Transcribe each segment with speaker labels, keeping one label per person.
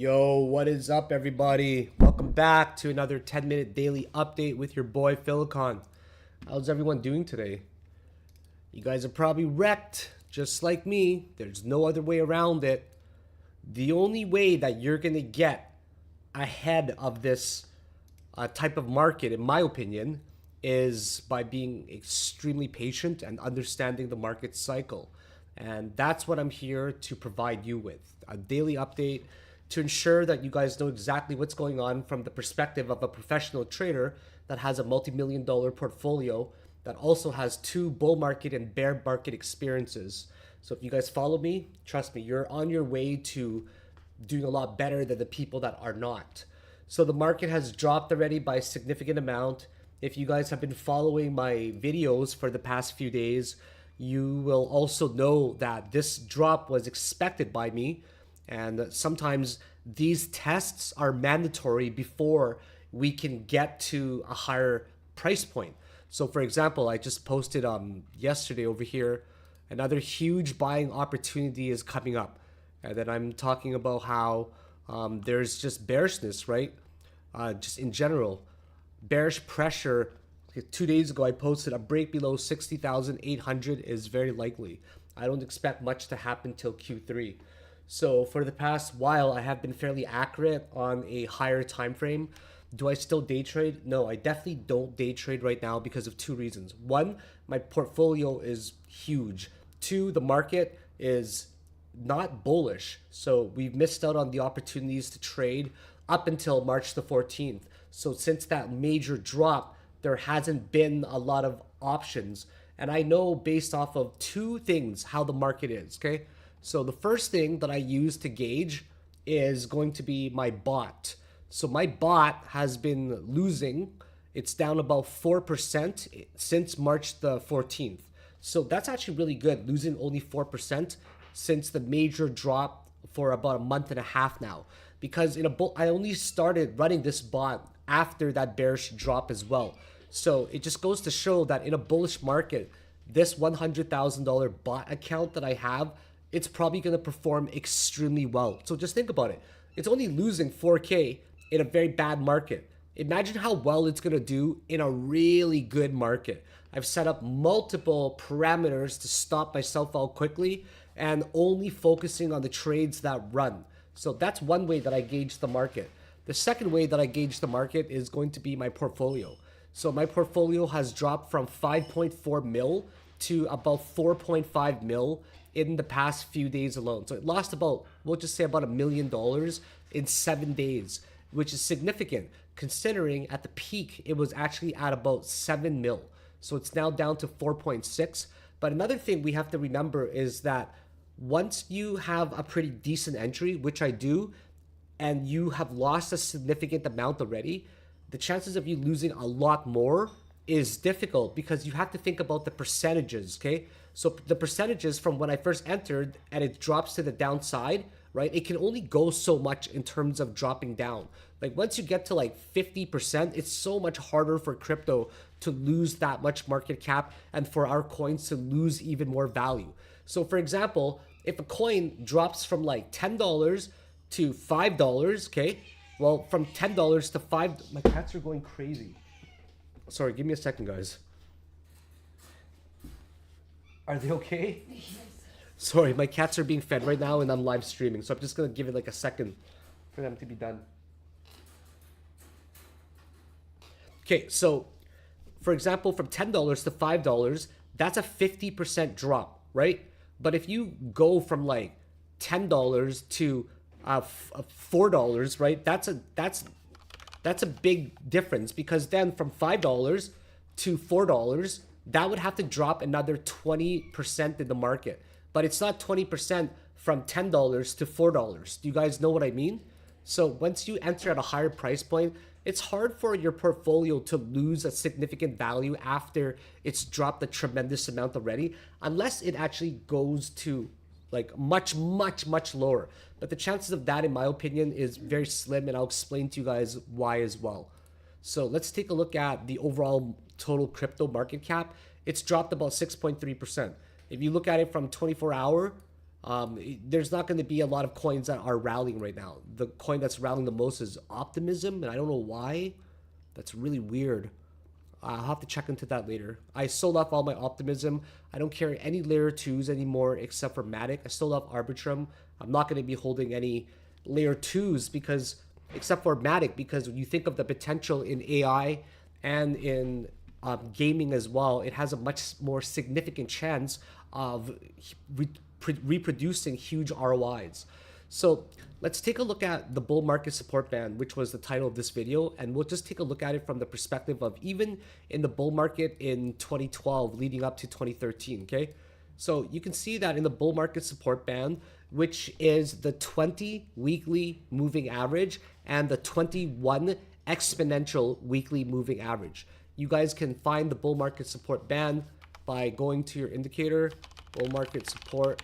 Speaker 1: Yo, what is up, everybody? Welcome back to another 10-minute daily update with your boy Philakone. How's everyone doing today? You guys are probably wrecked, just like me. There's no other way around it. The only way that you're gonna get ahead of this type of market, in my opinion, is by being extremely patient and understanding the market cycle. And that's what I'm here to provide you with, a daily update to ensure that you guys know exactly what's going on from the perspective of a professional trader that has a multi-million-dollar portfolio that also has two bull market and bear market experiences. So if you guys follow me, trust me, you're on your way to doing a lot better than the people that are not. So the market has dropped already by a significant amount. If you guys have been following my videos for the past few days, you will also know that this drop was expected by me. And sometimes these tests are mandatory before we can get to a higher price point. So for example, I just posted yesterday over here, another huge buying opportunity is coming up. And then I'm talking about how there's just bearishness, right? Just in general, bearish pressure. 2 days ago, I posted a break below 60,800 is very likely. I don't expect much to happen till Q3. So for the past while, I have been fairly accurate on a higher time frame. Do I still day trade? No, I definitely don't day trade right now because of two reasons. One, my portfolio is huge. Two, the market is not bullish. So we've missed out on the opportunities to trade up until March the 14th. So since that major drop, there hasn't been a lot of options. And I know based off of two things how the market is, okay? So the first thing that I use to gauge is going to be my bot. So my bot has been losing. It's down about 4% since March the 14th. So that's actually really good, losing only 4% since the major drop for about a month and a half now. Because I only started running this bot after that bearish drop as well. So it just goes to show that in a bullish market, this $100,000 bot account that I have, it's probably going to perform extremely well. So just think about it. It's only losing 4K in a very bad market. Imagine how well it's going to do in a really good market. I've set up multiple parameters to stop myself out quickly and only focusing on the trades that run. So that's one way that I gauge the market. The second way that I gauge the market is going to be my portfolio. So my portfolio has dropped from 5.4 mil to about 4.5 mil in the past few days alone. So it lost about, we'll just say about $1 million in 7 days, which is significant considering at the peak, it was actually at about 7 mil. So it's now down to 4.6. But another thing we have to remember is that once you have a pretty decent entry, which I do, and you have lost a significant amount already, the chances of you losing a lot more is difficult because you have to think about the percentages, okay? So the percentages from when I first entered and it drops to the downside, right? It can only go so much in terms of dropping down. Like once you get to like 50%, it's so much harder for crypto to lose that much market cap and for our coins to lose even more value. So for example, if a coin drops from like $10 to $5, okay? Well, from $10 to $5, my cats are going crazy. Sorry, give me a second, guys. Are they okay? Yes. Sorry, my cats are being fed right now and I'm live streaming, so I'm just gonna give it like a second for them to be done. Okay, so for example, from $10 to $5, that's a 50% drop, right? But if you go from like $10 to $4, right? That's a big difference because then from $5 to $4, that would have to drop another 20% in the market. But it's not 20% from $10 to $4. Do you guys know what I mean? So once you enter at a higher price point, it's hard for your portfolio to lose a significant value after it's dropped a tremendous amount already, unless it actually goes to like much lower. But the chances of that, in my opinion, is very slim, and I'll explain to you guys why as well. So let's take a look at the overall total crypto market cap. It's dropped about 6.3%. If you look at it from 24-hour There's not going to be a lot of coins that are rallying right now. The coin that's rallying the most is Optimism, and I don't know why. That's really weird. I'll have to check into that later. I sold off all my Optimism. I don't carry any layer 2s anymore except for Matic. I sold off Arbitrum. I'm not going to be holding any layer 2s because, except for Matic, because when you think of the potential in AI and in gaming as well, it has a much more significant chance of reproducing huge ROIs. So let's take a look at the bull market support band, which was the title of this video, and we'll just take a look at it from the perspective of even in the bull market in 2012 leading up to 2013. Okay, so you can see that in the bull market support band, which is the 20 weekly moving average and the 21 exponential weekly moving average. You guys can find the bull market support band by going to your indicator, bull market support,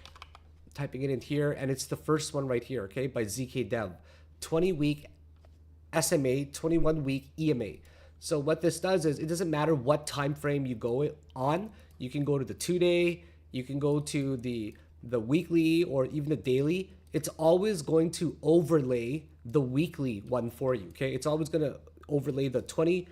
Speaker 1: typing it in here, and it's the first one right here, okay, by ZK Dev. 20-week SMA, 21-week EMA. So what this does is it doesn't matter what time frame you go on. You can go to the 2-day, you can go to the weekly, or even the daily. It's always going to overlay the weekly one for you, okay? It's always going to overlay the 20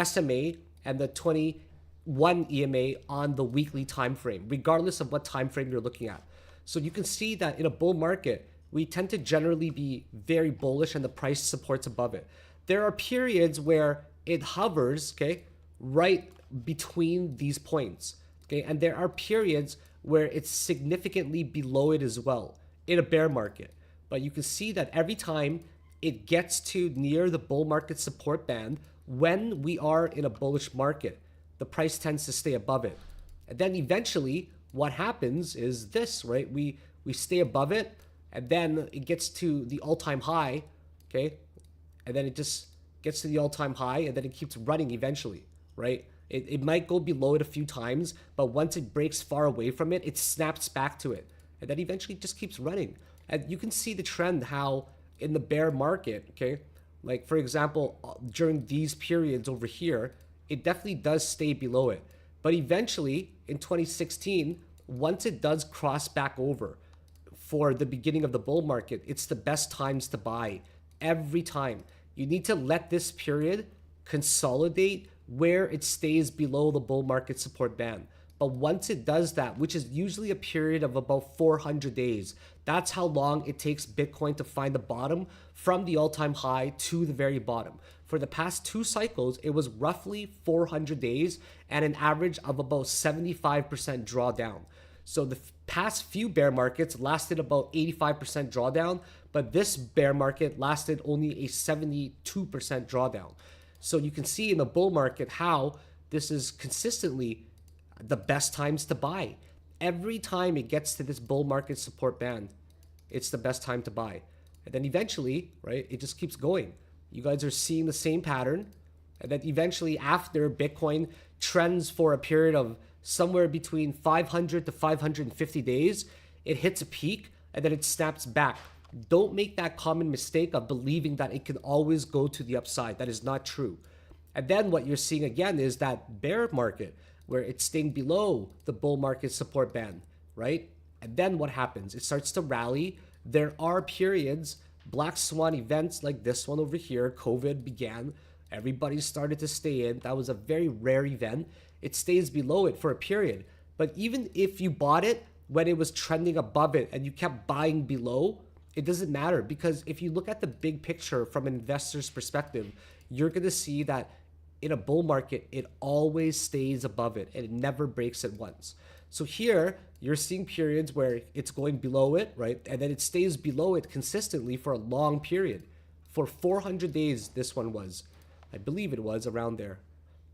Speaker 1: SMA and the 21 EMA on the weekly time frame, regardless of what time frame you're looking at. So you can see that in a bull market, we tend to generally be very bullish and the price supports above it. There are periods where it hovers, okay, right between these points, okay? And there are periods where it's significantly below it as well in a bear market. But you can see that every time it gets to near the bull market support band, when we are in a bullish market, the price tends to stay above it. And then eventually what happens is this, right? We stay above it, and then it gets to the all-time high, okay? And then it just gets to the all-time high, and then it keeps running eventually, right? It might go below it a few times, but once it breaks far away from it, it snaps back to it. And then eventually it just keeps running. And you can see the trend how in the bear market, okay? Like, for example, during these periods over here, it definitely does stay below it. But eventually, in 2016, once it does cross back over for the beginning of the bull market, it's the best times to buy every time. You need to let this period consolidate where it stays below the bull market support band. But once it does that, which is usually a period of about 400 days, that's how long it takes Bitcoin to find the bottom from the all-time high to the very bottom. For the past 2 cycles, it was roughly 400 days and an average of about 75% drawdown. So the past few bear markets lasted about 85% drawdown, but this bear market lasted only a 72% drawdown. So you can see in the bull market how this is consistently the best times to buy. Every time it gets to this bull market support band, it's the best time to buy. And then eventually, right, it just keeps going. You guys are seeing the same pattern. And then eventually after Bitcoin trends for a period of somewhere between 500 to 550 days, it hits a peak and then it snaps back. Don't make that common mistake of believing that it can always go to the upside. That is not true. And then what you're seeing again is that bear market where it's staying below the bull market support band, right? And then what happens? It starts to rally. There are periods, black swan events like this one over here, COVID began, everybody started to stay in. That was a very rare event. It stays below it for a period. But even if you bought it when it was trending above it and you kept buying below, it doesn't matter, because if you look at the big picture from an investor's perspective, you're going to see that in a bull market, it always stays above it and it never breaks it once. So here you're seeing periods where it's going below it, right? And then it stays below it consistently for a long period. For 400 days, this one was, I believe it was around there,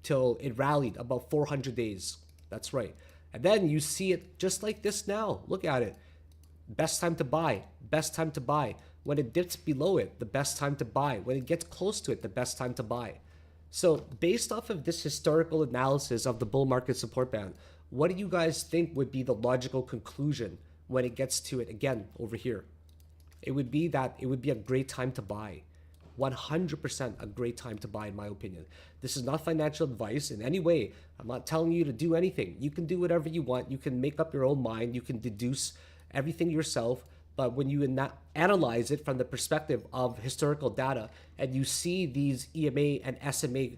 Speaker 1: till it rallied about 400 days. That's right. And then you see it just like this now. Look at it. Best time to buy, best time to buy. When it dips below it, the best time to buy. When it gets close to it, the best time to buy. So based off of this historical analysis of the bull market support band, what do you guys think would be the logical conclusion when it gets to it again over here? It would be that it would be a great time to buy. 100% a great time to buy, in my opinion. This is not financial advice in any way. I'm not telling you to do anything. You can do whatever you want. You can make up your own mind. You can deduce everything yourself. But when you analyze it from the perspective of historical data and you see these EMA and SMA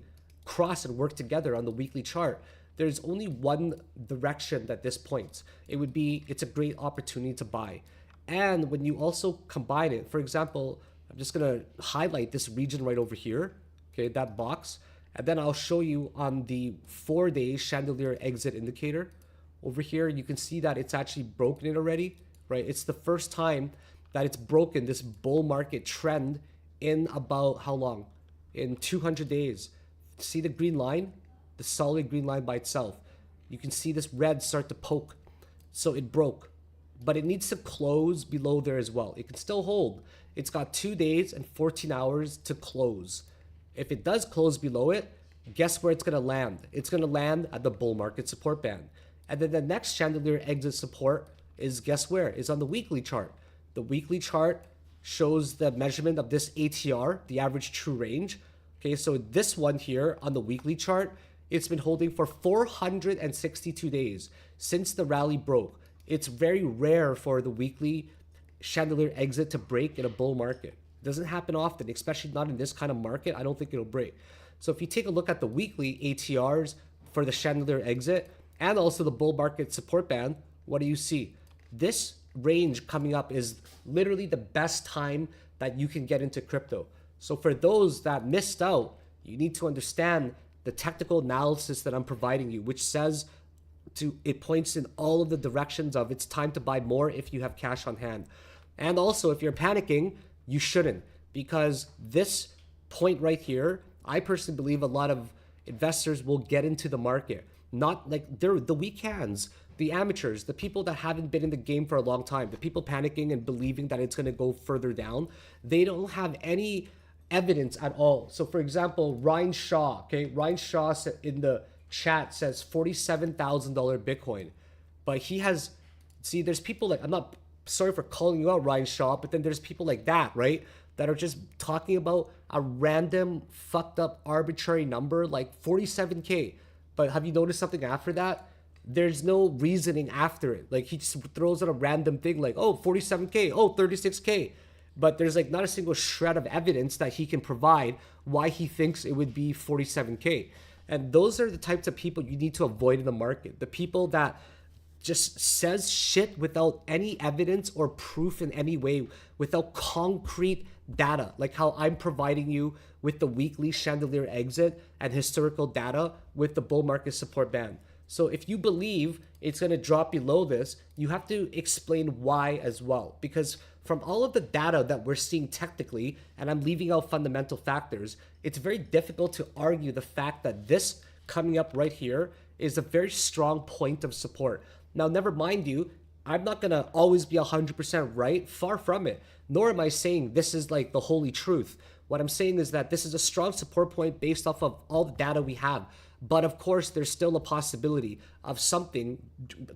Speaker 1: cross and work together on the weekly chart, there's only one direction that this points. It would be, it's a great opportunity to buy. And when you also combine it, for example, I'm just gonna highlight this region right over here, okay, that box, and then I'll show you on the 4-day chandelier exit indicator. Over here, you can see that it's actually broken it already, right? It's the first time that it's broken this bull market trend in about how long? In 200 days. See the green line? The solid green line by itself. You can see this red start to poke. So it broke. But it needs to close below there as well. It can still hold. It's got 2 days and 14 hours to close. If it does close below it, guess where it's going to land? It's going to land at the bull market support band. And then the next chandelier exit support is, guess where? Is on the weekly chart. The weekly chart shows the measurement of this ATR, the average true range. Okay, so this one here on the weekly chart, it's been holding for 462 days since the rally broke. It's very rare for the weekly chandelier exit to break in a bull market. It doesn't happen often, especially not in this kind of market. I don't think it'll break. So if you take a look at the weekly ATRs for the chandelier exit and also the bull market support band, what do you see? This range coming up is literally the best time that you can get into crypto. So for those that missed out, you need to understand the technical analysis that I'm providing you, which says it points in all of the directions of it's time to buy more if you have cash on hand. And also, if you're panicking, you shouldn't, because this point right here, I personally believe a lot of investors will get into the market. Not like they're the weak hands, the amateurs, the people that haven't been in the game for a long time, the people panicking and believing that it's going to go further down. They don't have any evidence at all. So for example, Ryan Shaw, okay, Ryan Shaw in the chat says $47,000 Bitcoin, but he has, see, there's people like, I'm not sorry for calling you out, Ryan Shaw, but then there's people like that, right, that are just talking about a random fucked up arbitrary number like 47K. But have you noticed something after that? There's no reasoning after it. Like he just throws out a random thing like, oh, 47K, oh, 36K. But there's like not a single shred of evidence that he can provide why he thinks it would be 47K. And those are the types of people you need to avoid in the market. The people that just says shit without any evidence or proof in any way, without concrete data, like how I'm providing you with the weekly chandelier exit and historical data with the bull market support band. So if you believe it's going to drop below this, you have to explain why as well. Because from all of the data that we're seeing technically, and I'm leaving out fundamental factors, it's very difficult to argue the fact that this coming up right here is a very strong point of support. Now, never mind you, I'm not going to always be 100% right, far from it. Nor am I saying this is like the holy truth. What I'm saying is that this is a strong support point based off of all the data we have. But of course, there's still a possibility of something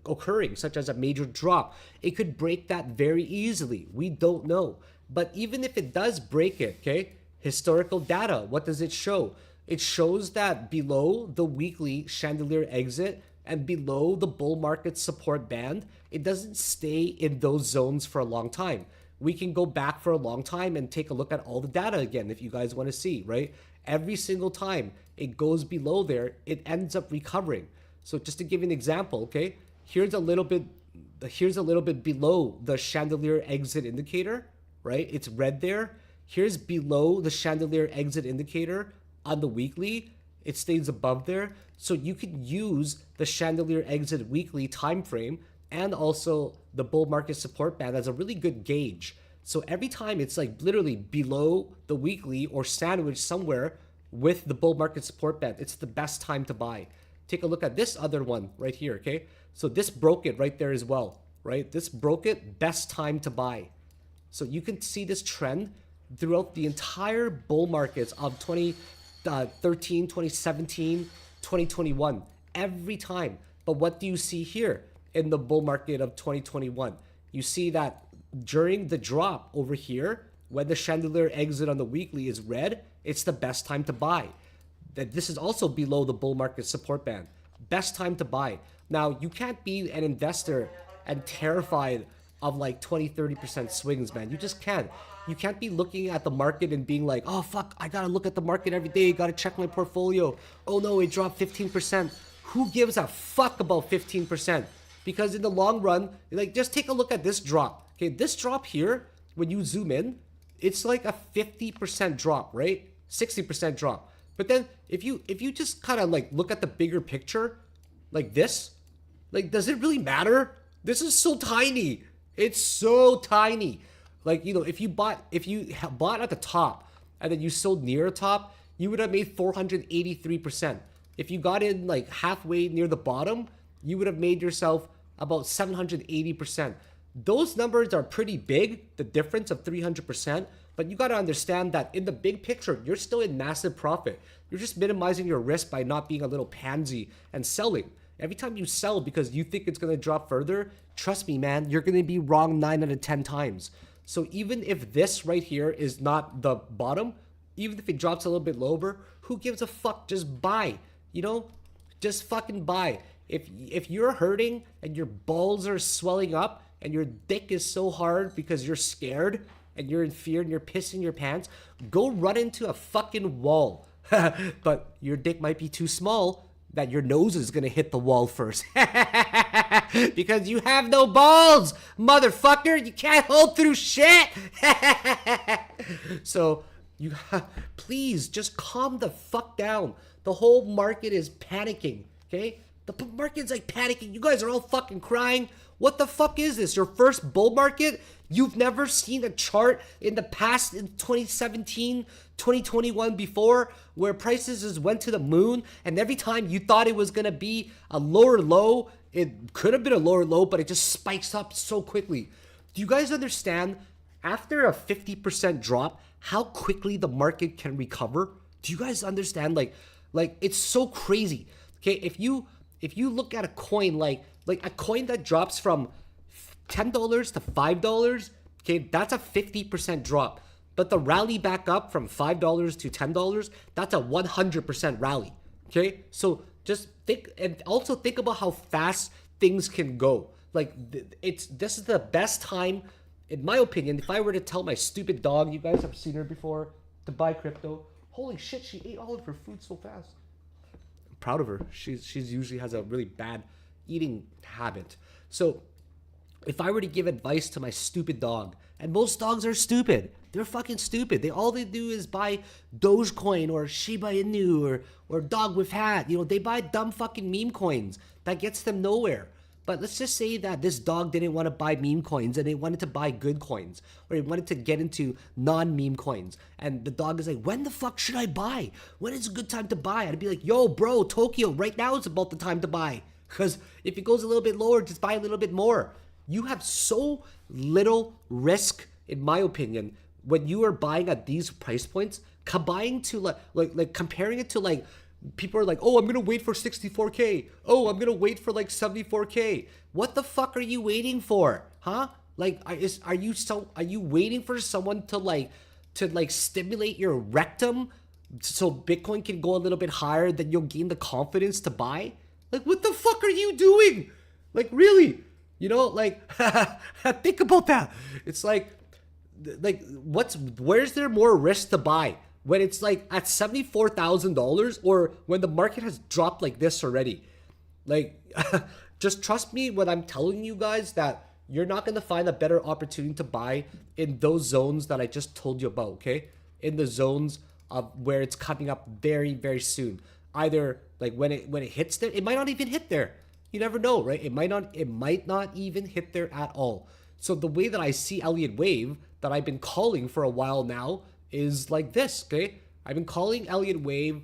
Speaker 1: occurring, such as a major drop. It could break that very easily. We don't know. But even if it does break it, okay, historical data, what does it show? It shows that below the weekly chandelier exit and below the bull market support band, it doesn't stay in those zones for a long time. We can go back for a long time and take a look at all the data again if you guys want to see, right? Every single time it goes below there, it ends up recovering. So just to give you an example, okay, here's a little bit below the chandelier exit indicator, right? It's red there. Here's below the chandelier exit indicator on the weekly. It stays above there. So you could use the chandelier exit weekly time frame and also the bull market support band as a really good gauge. So every time it's like literally below the weekly or sandwiched somewhere with the bull market support band, it's the best time to buy. Take a look at this other one right here, okay? So this broke it right there as well, right? This broke it, best time to buy. So you can see this trend throughout the entire bull markets of 2013, 2017, 2021, every time. But what do you see here in the bull market of 2021? You see that during the drop over here, when the chandelier exit on the weekly is red, it's the best time to buy. That this is also below the bull market support band. Best time to buy. Now, you can't be an investor and terrified of like 20-30% swings, man. You just can't. You can't be looking at the market and being like, oh fuck, I gotta look at the market every day, gotta check my portfolio. Oh no, it dropped 15%. Who gives a fuck about 15%? Because in the long run, like, just take a look at this drop. Okay, this drop here, when you zoom in, it's like a 50% drop, right? 60% drop. But then if you just kind of like look at the bigger picture, like this, like, does it really matter? This is so tiny. It's so tiny. Like, you know, if you bought at the top and then you sold near the top, you would have made 483%. If you got in like halfway near the bottom, you would have made yourself about 780%. Those numbers are pretty big, the difference of 300%, but you got to understand that in the big picture, you're still in massive profit. You're just minimizing your risk by not being a little pansy and selling. Every time you sell because you think it's going to drop further, trust me, man, you're going to be wrong 9 out of 10 times. So even if this right here is not the bottom, even if it drops a little bit lower, who gives a fuck? Just buy, you know? Just fucking buy. If you're hurting and your balls are swelling up and your dick is so hard because you're scared and you're in fear and you're pissing your pants, go run into a fucking wall. But your dick might be too small that your nose is gonna hit the wall first. Because you have no balls, motherfucker. You can't hold through shit. So you please just calm the fuck down. The whole market is panicking, okay? The market's like panicking. You guys are all fucking crying. What the fuck is this? Your first bull market? You've never seen a chart in the past, in 2017, 2021 before, where prices just went to the moon, and every time you thought it was gonna be a lower low, it could have been a lower low, but it just spikes up so quickly. Do you guys understand, after a 50% drop, how quickly the market can recover? Do you guys understand? Like it's so crazy. Okay, if you look at a coin like a coin that drops from $10 to $5, okay, that's a 50% drop. But the rally back up from $5 to $10, that's a 100% rally. Okay, so just think, and also think about how fast things can go. Like, this is the best time, in my opinion. If I were to tell my stupid dog, you guys have seen her before, to buy crypto. Holy shit, she ate all of her food so fast. I'm proud of her. She's usually has a really bad eating habit. So if I were to give advice to my stupid dog, and most dogs are stupid. They're fucking stupid. All they do is buy Dogecoin or Shiba Inu or Dog with Hat. You know, they buy dumb fucking meme coins that gets them nowhere. But let's just say that this dog didn't want to buy meme coins and they wanted to buy good coins, or he wanted to get into non-meme coins. And the dog is like, when the fuck should I buy? When is a good time to buy? I'd be like, yo, bro, Tokyo, right now is about the time to buy. Because if it goes a little bit lower, just buy a little bit more. You have so little risk, in my opinion, when you are buying at these price points. Comparing it to like people are like, oh, I'm gonna wait for 64K. Oh, I'm gonna wait for like 74K. What the fuck are you waiting for, huh? Like, are you waiting for someone to stimulate your rectum so Bitcoin can go a little bit higher, then you'll gain the confidence to buy? Like, what the fuck are you doing? Like, really? You know, like, think about that. It's like where's there more risk to buy? When it's like at $74,000, or when the market has dropped like this already? Like, just trust me when I'm telling you guys that you're not going to find a better opportunity to buy in those zones that I just told you about, okay? In the zones of where it's coming up very, very soon. Either like when it hits there, it might not even hit there. You never know, right? It might not even hit there at all. So the way that I see Elliott Wave, that I've been calling for a while now, is like this, okay? I've been calling Elliott Wave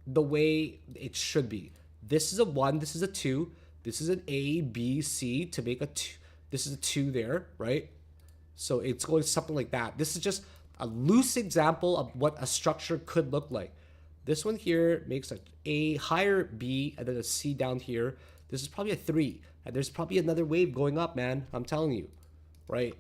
Speaker 1: the way it should be. This is a 1, this is a 2, this is an A, B, C to make a 2. This is a 2 there, right? So it's going something like that. This is just a loose example of what a structure could look like. This one here makes a higher B and then a C down here. This is probably a 3. And there's probably another wave going up, man. I'm telling you, right?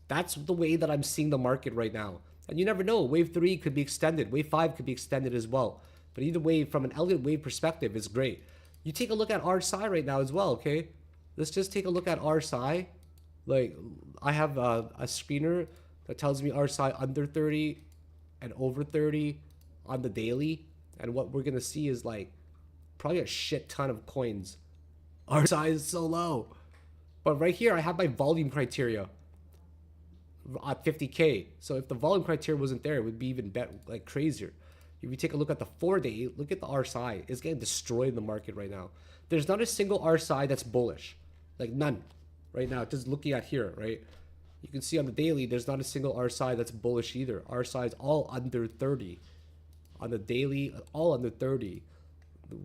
Speaker 1: That's the way that I'm seeing the market right now. And you never know. Wave 3 could be extended. Wave 5 could be extended as well. But either way, from an Elliott Wave perspective, it's great. You take a look at RSI right now as well, okay? Let's just take a look at RSI. Like, I have a screener that tells me RSI under 30 and over 30 on the daily. And what we're going to see is like probably a shit ton of coins. RSI is so low. But right here, I have my volume criteria at 50K. So if the volume criteria wasn't there, it would be even better, like crazier. If you take a look at the 4-day, look at the RSI. It's getting destroyed in the market right now. There's not a single RSI that's bullish. Like none. Right now, just looking at here, right? You can see on the daily, there's not a single RSI that's bullish either. RSI is all under 30. On the daily, all under 30.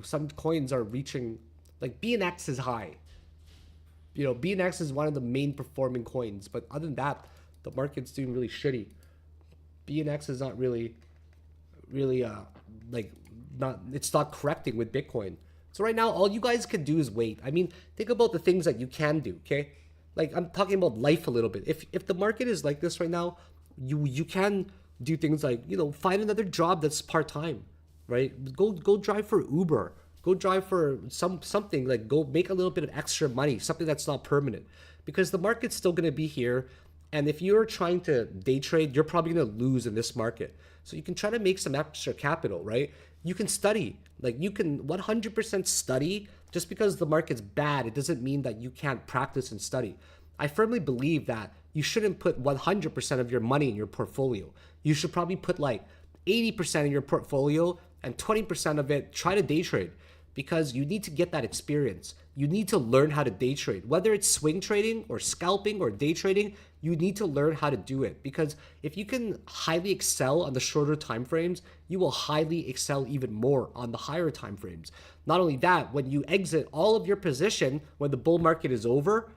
Speaker 1: Some coins are reaching, like BNX is high. You know, BNX is one of the main performing coins. But other than that, the market's doing really shitty. BNX is not really it's not correcting with Bitcoin. So right now, all you guys can do is wait. I mean, think about the things that you can do, okay? Like, I'm talking about life a little bit. If the market is like this right now, you can do things like, you know, find another job that's part-time, right? Go drive for Uber. Go drive for something, like go make a little bit of extra money, something that's not permanent. Because the market's still going to be here. And if you're trying to day trade, you're probably going to lose in this market. So you can try to make some extra capital, right? You can study. Like, you can 100% study. Just because the market's bad, it doesn't mean that you can't practice and study. I firmly believe that you shouldn't put 100% of your money in your portfolio. You should probably put like 80% in your portfolio and 20% of it try to day trade, because you need to get that experience. You need to learn how to day trade. Whether it's swing trading or scalping or day trading, you need to learn how to do it, because if you can highly excel on the shorter time frames, you will highly excel even more on the higher time frames. Not only that, when you exit all of your position when the bull market is over,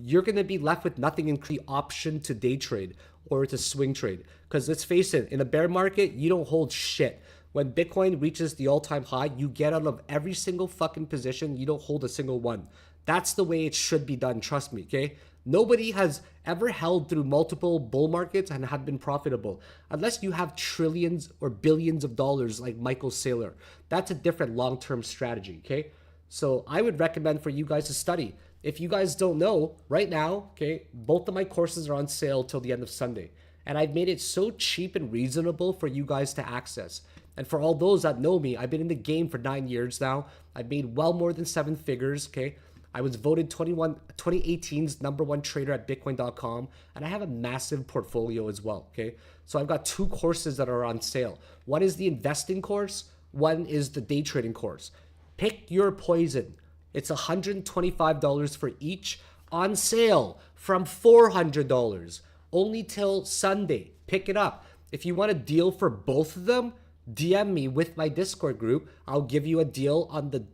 Speaker 1: you're going to be left with nothing in the option to day trade or to swing trade. Because let's face it, in a bear market, you don't hold shit. When Bitcoin reaches the all-time high, you get out of every single fucking position. You don't hold a single one. That's the way it should be done. Trust me, okay? Nobody has ever held through multiple bull markets and have been profitable, unless you have trillions or billions of dollars like Michael Saylor. That's a different long-term strategy, okay? So I would recommend for you guys to study. If you guys don't know, right now, okay, both of my courses are on sale till the end of Sunday. And I've made it so cheap and reasonable for you guys to access. And for all those that know me, I've been in the game for 9 years now. I've made well more than 7 figures, okay? I was voted 2018's #1 trader at Bitcoin.com, and I have a massive portfolio as well, okay? So I've got 2 courses that are on sale. One is the investing course, one is the day trading course. Pick your poison. It's $125 for each, on sale from $400, only till Sunday. Pick it up. If you want a deal for both of them, DM me with my Discord group. I'll give you a deal on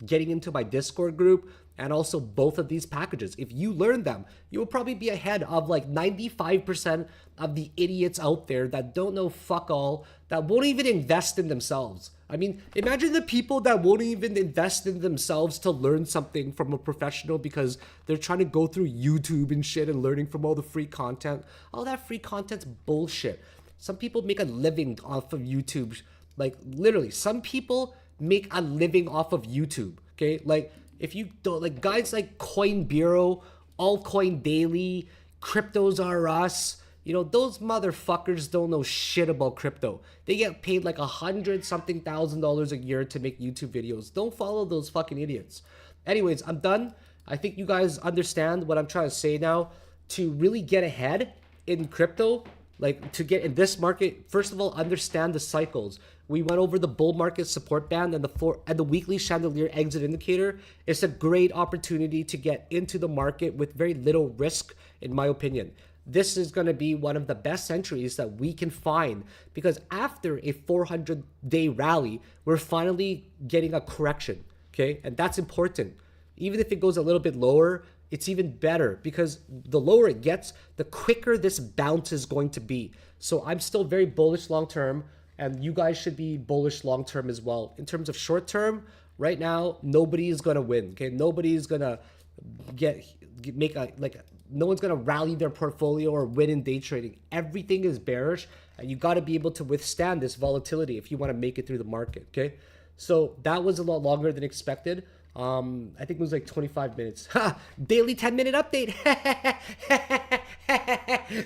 Speaker 1: getting into my Discord group and also both of these packages. If you learn them, you will probably be ahead of like 95% of the idiots out there that don't know fuck all, that won't even invest in themselves. I mean, imagine the people that won't even invest in themselves to learn something from a professional because they're trying to go through YouTube and shit and learning from all the free content. All that free content's bullshit. Some people make a living off of YouTube. Like, literally, some people make a living off of YouTube, okay? Like, if you don't, like, guys like Coin Bureau, Altcoin Daily, Cryptos R Us, you know, those motherfuckers don't know shit about crypto. They get paid like $100-something thousand a year to make YouTube videos. Don't follow those fucking idiots. Anyways, I'm done. I think you guys understand what I'm trying to say now. To really get ahead in crypto, like to get in this market, first of all, understand the cycles. We went over the bull market support band and the weekly chandelier exit indicator. It's a great opportunity to get into the market with very little risk, in my opinion. This is going to be one of the best entries that we can find, because after a 400-day rally, we're finally getting a correction, okay? And that's important. Even if it goes a little bit lower, it's even better, because the lower it gets, the quicker this bounce is going to be. So I'm still very bullish long term, and you guys should be bullish long term as well. In terms of short term, right now, nobody is going to win, okay? Nobody's going to no one's going to rally their portfolio or win in day trading. Everything is bearish, and you got to be able to withstand this volatility if you want to make it through the market, okay? So that was a lot longer than expected. I think it was like 25 minutes. Daily 10-minute update.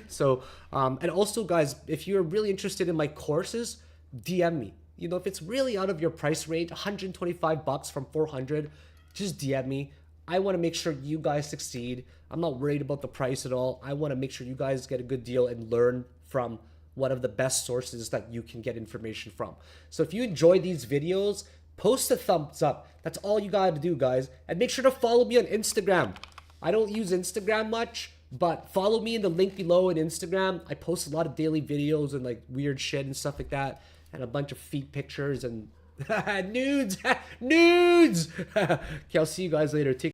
Speaker 1: So, and also guys, if you're really interested in my courses, DM me. You know, if it's really out of your price range, 125 bucks from 400, just DM me. I want to make sure you guys succeed. I'm not worried about the price at all. I want to make sure you guys get a good deal and learn from one of the best sources that you can get information from. So if you enjoy these videos, post a thumbs up. That's all you gotta do, guys. And make sure to follow me on Instagram. I don't use Instagram much, but follow me in the link below on Instagram. I post a lot of daily videos and like weird shit and stuff like that, and a bunch of feet pictures and nudes. Nudes. Okay, I'll see you guys later. Take